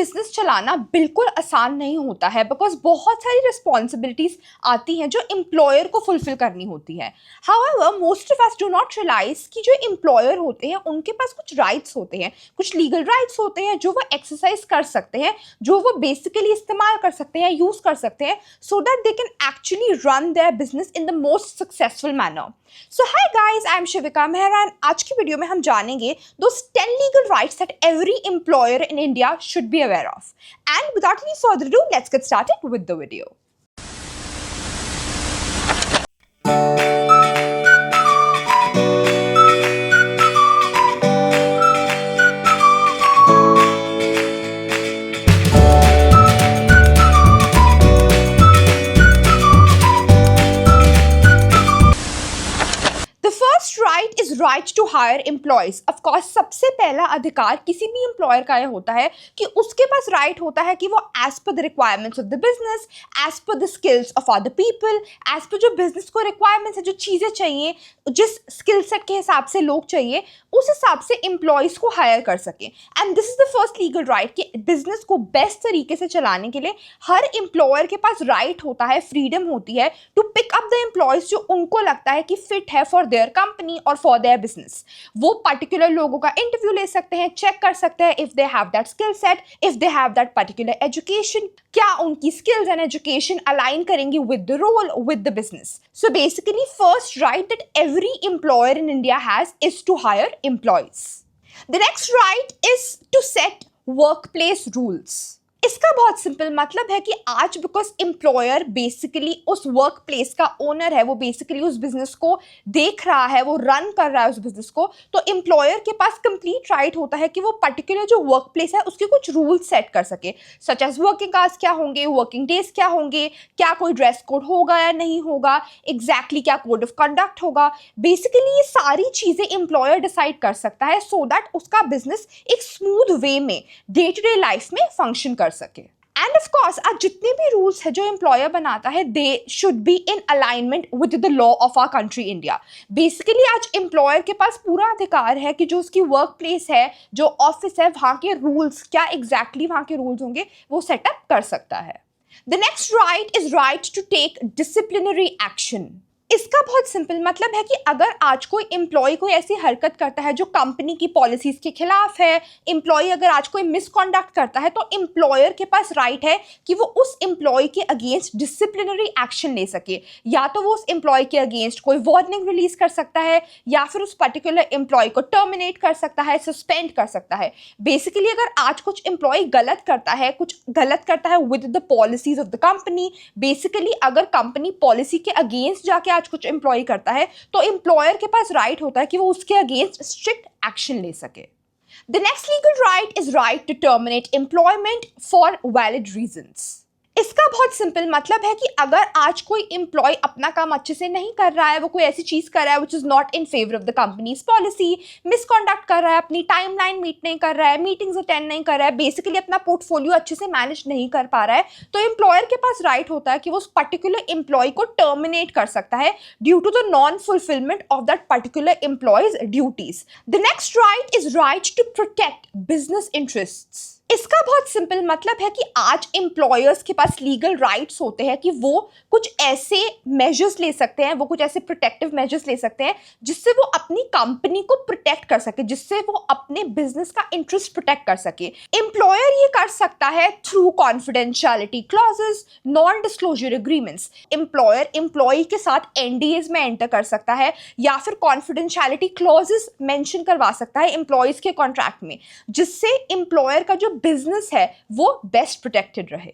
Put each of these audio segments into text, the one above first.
Business चलाना बिल्कुल आसान नहीं होता है बिकॉज बहुत सारी रिस्पॉन्सिबिलिटीज आती हैं जो एम्प्लॉयर को फुलफिल करनी होती है। However most of us do not realise कि जो एम्प्लॉयर होते हैं उनके पास कुछ राइट्स होते हैं, कुछ लीगल राइट्स होते हैं जो वो एक्सरसाइज कर सकते हैं, जो वो बेसिकली इस्तेमाल कर सकते हैं, यूज कर सकते हैं so that they can actually run their business in the most successful manner. So hi guys, I am Shivika Mehra and आज की वीडियो में हम जानेंगे those 10 legal rights that every employer in India should be aware of. And without any further ado, let's get started with the video. Right is right to hire employees. Of course सबसे पहला अधिकार किसी भी employer का यह होता है कि उसके पास राइट होता है कि वो as per the requirements of the business, as per the skills of other people, as per जो बिजनेस को रिक्वायरमेंट्स है, जो चीज़ें चाहिए, जिस स्किल सेट के हिसाब से लोग चाहिए, उस हिसाब से एम्प्लॉयज़ को हायर कर सके। And this is the first legal right कि बिजनेस को बेस्ट तरीके से चलाने के लिए हर एम्प्लॉयर के पास राइट होता है, फ्रीडम होती है to pick up the employees जो उनको लगता है कि फिट है फॉर देयर कंपनी और फॉर देयर बिजनेस। वो पर्टिकुलर लोगों का इंटरव्यू ले सकते हैं, चेक कर सकते हैं if they have that skill set, if they have that particular education, क्या उनकी स्किल्स एंड एजुकेशन अलाइन करेंगी with the role, with the business. So basically first right that every employer in India has is to hire employees. The next right is to set workplace rules. इसका बहुत simple मतलब है कि आज because employer basically उस work place का ओनर है, वो बेसिकली उस बिजनेस को देख रहा है, वो रन कर रहा है उस बिजनेस को, तो एम्प्लॉयर के पास कंप्लीट राइट होता है कि वो पर्टिकुलर जो वर्क प्लेस है उसके कुछ रूल्स सेट कर सके, सच एज वर्किंग आवर्स क्या होंगे, वर्किंग डेज क्या होंगे, क्या कोई ड्रेस कोड होगा या नहीं होगा, एग्जैक्टली क्या कोड ऑफ कंडक्ट होगा। बेसिकली ये सारी चीज़ें एम्प्लॉयर डिसाइड कर सकता है सो दैट उसका बिजनेस एक स्मूथ वे में डे टू डे लाइफ में फंक्शन कर सके। एंड ऑफ कोर्स आज जितने भी रूल्स है जो एम्प्लॉयर बनाता है they should be in alignment with the law of our country India. Basically आज एम्प्लॉयर के पास पूरा अधिकार है कि जो उसकी वर्क प्लेस है, जो ऑफिस है, वहाँ के रूल्स क्या एग्जैक्टली वहाँ के रूल्स होंगे वो सेटअप कर सकता है। The next right is right to take disciplinary action. इसका बहुत सिंपल मतलब है कि अगर आज कोई एम्प्लॉय कोई ऐसी हरकत करता है जो कंपनी की पॉलिसीज के खिलाफ है, एम्प्लॉय अगर आज कोई मिसकॉन्डक्ट करता है, तो एम्प्लॉयर के पास राइट है कि वो उस एम्प्लॉय के अगेंस्ट डिसिप्लिनरी एक्शन ले सके। या तो वो उस एम्प्लॉय के अगेंस्ट कोई वार्निंग रिलीज कर सकता है या फिर उस पर्टिकुलर एम्प्लॉय को टर्मिनेट कर सकता है, सस्पेंड कर सकता है। बेसिकली अगर आज कुछ एम्प्लॉय गलत करता है, कुछ गलत करता है with the policies of the company, basically अगर कंपनी पॉलिसी के अगेंस्ट जाके कुछ एम्प्लॉय करता है तो एम्प्लॉयर के पास राइट होता है कि वो उसके अगेंस्ट स्ट्रिक्ट एक्शन ले सके। The next legal right is right to terminate employment for valid reasons. इसका बहुत सिंपल मतलब है कि अगर आज कोई एम्प्लॉय अपना काम अच्छे से नहीं कर रहा है, वो कोई ऐसी चीज़ कर रहा है which is not in favour of the companies policy, misconduct कर रहा है, अपनी टाइमलाइन मीट नहीं कर रहा है, मीटिंग्स अटेंड नहीं कर रहा है, बेसिकली अपना पोर्टफोलियो अच्छे से मैनेज नहीं कर पा रहा है, तो एम्प्लॉयर के पास राइट होता है कि वो उस पर्टिकुलर एम्प्लॉय को टर्मिनेट कर सकता है due to the non fulfilment of that particular employees duties. The next right is right to protect business interests. इसका बहुत सिंपल मतलब है कि आज एम्प्लॉयर्स के पास लीगल राइट्स होते हैं कि वो कुछ ऐसे मेजर्स ले सकते हैं, वो कुछ ऐसे प्रोटेक्टिव मेजर्स ले सकते हैं जिससे वो अपनी कंपनी को प्रोटेक्ट कर सके, जिससे वो अपने बिजनेस का इंटरेस्ट प्रोटेक्ट कर सके। एम्प्लॉयर ये कर सकता है through confidentiality clauses, non disclosure agreements. Employer employee के साथ एनडीएज में एंटर कर सकता है या फिर कॉन्फिडेंशियलिटी क्लॉजेस मेंशन करवा सकता है एम्प्लॉयज के कॉन्ट्रैक्ट में, जिससे एम्प्लॉयर का जो बिजनेस है वो बेस्ट प्रोटेक्टेड रहे।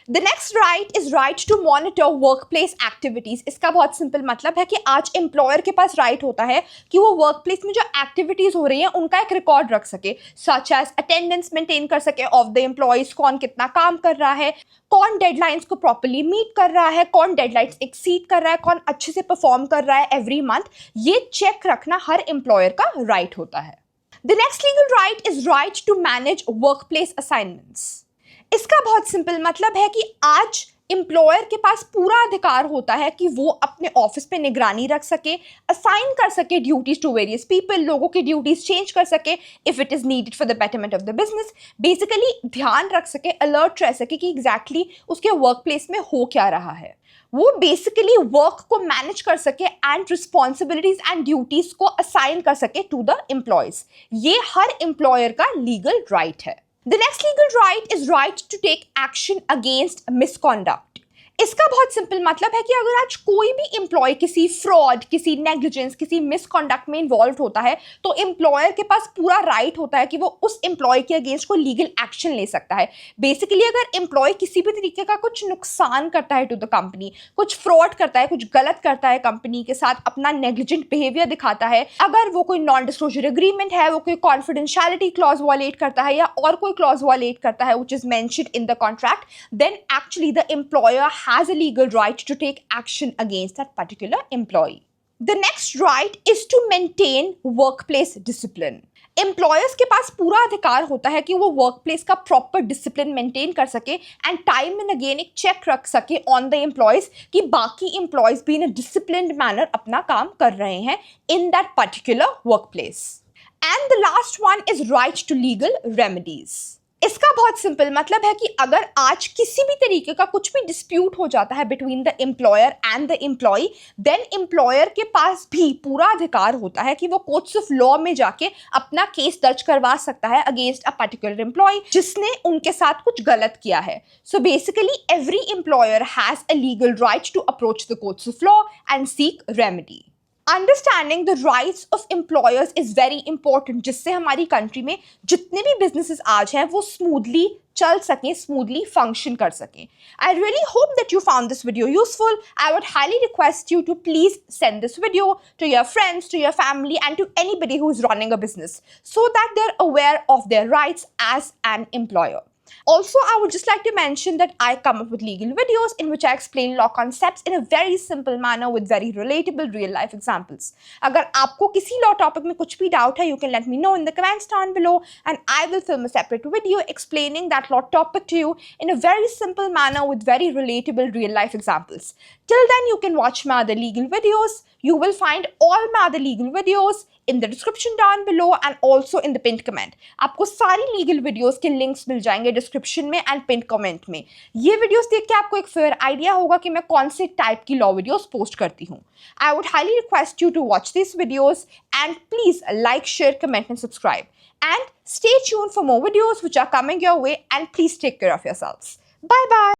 The next right is right to monitor work place activities. इसका बहुत सिंपल मतलब है कि आज एम्प्लॉयर के पास राइट होता है कि वो वर्क प्लेस में जो एक्टिविटीज हो रही हैं उनका एक रिकॉर्ड रख सके, सच एज अटेंडेंस मेंटेन कर सके ऑफ द एम्प्लॉयज, कौन कितना काम कर रहा है, कौन डेडलाइंस को प्रॉपर्ली मीट कर रहा है, कौन डेडलाइंस एक्सीड कर रहा है, कौन अच्छे से परफॉर्म कर रहा है एवरी मंथ। ये चेक रखना हर एम्प्लॉयर का राइट होता है। The next legal right is right to manage workplace assignments. इसका बहुत सिंपल मतलब है कि आज एम्प्लॉयर के पास पूरा अधिकार होता है कि वो अपने ऑफिस पे निगरानी रख सके, असाइन कर सके ड्यूटीज टू वेरियस पीपल, लोगों की ड्यूटीज चेंज कर सके if it is needed for the betterment of the business. Basically ध्यान रख सके, अलर्ट रह सके कि एग्जैक्टली उसके वर्क प्लेस में हो क्या रहा है। वो बेसिकली वर्क को मैनेज कर सके एंड रिस्पॉन्सिबिलिटीज एंड ड्यूटीज को असाइन कर सके टू द एम्प्लॉयज। ये हर एम्प्लॉयर का लीगल राइट है। The next legal right is right to take action against misconduct. इसका बहुत सिंपल मतलब है कि अगर आज कोई भी एम्प्लॉय किसी फ्रॉड, किसी नेग्लिजेंस, किसी मिसकॉन्डक्ट में इन्वॉल्व होता है तो एम्प्लॉयर के पास पूरा राइट होता है कि वो उस एम्प्लॉय के अगेंस्ट कोई लीगल एक्शन ले सकता है। बेसिकली अगर एम्प्लॉय किसी भी तरीके का कुछ नुकसान करता है टू द कंपनी, कुछ फ्रॉड करता है, कुछ गलत करता है कंपनी के साथ, अपना नेग्लिजेंट बिहेवियर दिखाता है, अगर वो कोई नॉन डिस्क्लोजर एग्रीमेंट है, वो कोई कॉन्फिडेंशियलिटी क्लॉज वायलेट करता है या और कोई क्लॉज वायलेट करता है which is mentioned in the contract, then actually the employer has a legal right to take action against that particular employee. The next right is to maintain workplace discipline. Employers के पास पूरा अधिकार होता है कि वो वर्क प्लेस का proper discipline maintain कर सके एंड टाइम एंड अगेन एक चेक रख सके ऑन द एम्प्लॉयज कि बाकी एम्प्लॉयज भी इन अ डिसिप्लिन्ड मैनर अपना काम कर रहे हैं in that particular work place. And the last one is right to legal remedies. इसका बहुत सिंपल मतलब है कि अगर आज किसी भी तरीके का कुछ भी डिस्प्यूट हो जाता है between the employer and the employee, then employer के पास भी पूरा अधिकार होता है कि वो कोर्ट्स ऑफ लॉ में जाके अपना केस दर्ज करवा सकता है अगेंस्ट अ पर्टिकुलर एम्प्लॉय जिसने उनके साथ कुछ गलत किया है। So basically every employer has a legal right to approach the courts of law and seek remedy. Understanding the rights of employers is very important, जिससे हमारी कंट्री में जितने भी बिजनेसेस आज हैं वो स्मूथली चल सकें, स्मूथली फंक्शन कर सकें। I really hope that you found this video useful. I would highly request you to please send this video to your friends, to your family, and to anybody who is running a business so that they're aware of their rights as an employer. Also, I would just like to mention that I come up with legal videos in which I explain law concepts in a very simple manner with very relatable real life examples. अगर आपको किसी law topic में कुछ भी doubt है, you can let me know in the comments down below and I will film a separate video explaining that law topic to you in a very simple manner with very relatable real life examples. Till then, you can watch my other legal videos. You will find all my other legal videos in the description down below and also in the pinned comment. आपको सारी legal videos के links मिल जाएंगे description में and pinned comment में। ये videos देख के आपको एक fair idea होगा कि मैं कौन से type की law videos post करती हूँ। I would highly request you to watch these videos and please like, share, comment and subscribe. And stay tuned for more videos which are coming your way and please take care of yourselves. Bye bye.